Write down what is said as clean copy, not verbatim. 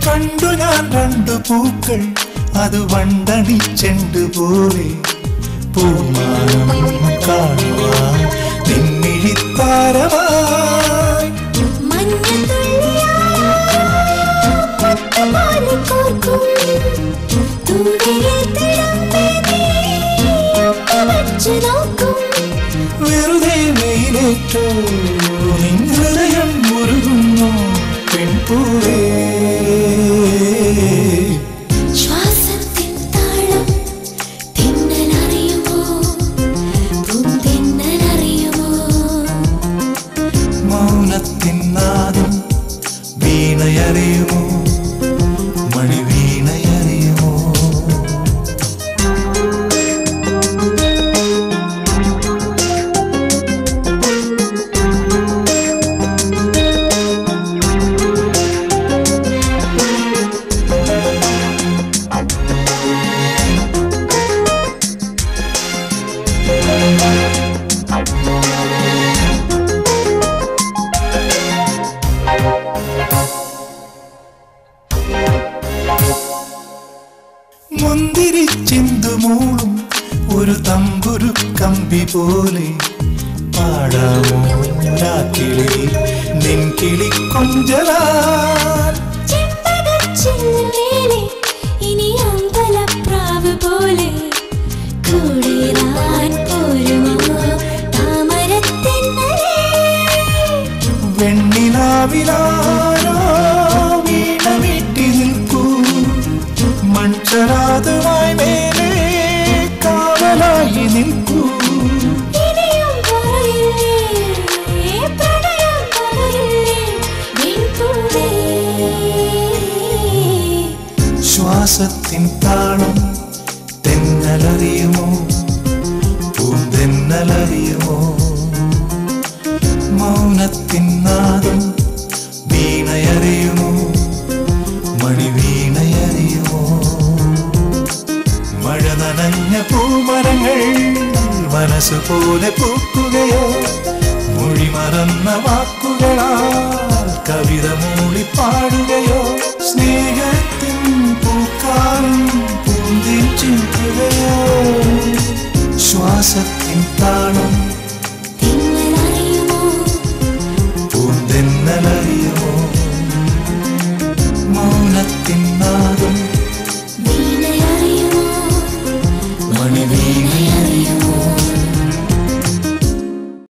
കണ്ടു ഞാൻ രണ്ടു പൂക്കൾ അത് വണ്ടണി ചെണ്ടു പോലെ പൂമാനം കാണുവാൻ നിന്നിഴിത്താരമായി വെറുതെ വെയിലേറ്റോ നിൻ ഹൃദയം മുറുകുന്നു പെൺപൂവേ മൗനത്തിനാദം വീണയറിയുമോ മണിവീണയറിയുമോ മുന്തിരി ചിന്തുമൂളും ഒരു തമ്പുരു കമ്പി പോലെ പാടാമോ രാത്രിയിൽ നിൻ കിളി കൊഞ്ചലാൽ ഇനി അമ്പലപ്രാവ് പോലെ വെണ്ണിലാവിലാരോ വീണ വീട്ടി നിൽക്കൂ മൺചരാതുമായി മേലെ കാവലായി നിൽക്കൂ ശ്വാസത്തിൻ താളം തെന്നലറിയുമോ പൂന്തെന്നലറിയുമോ മൗനത്തിൻ നാദം വീണയറിയുമോ മണിവീണയറിയുമോ മഴ നനഞ്ഞ പൂമരങ്ങൾ മനസ്സുപോലെ പൂക്കുകയോ മൊഴി മറന്ന വാക്കുകളാൽ കവിത മൂളിപ്പാടുകയോ സ്നേഹത്തിൻ പൂക്കാലം പൂന്തി ചിന്തുകയോ ശ്വാസത്തിൻ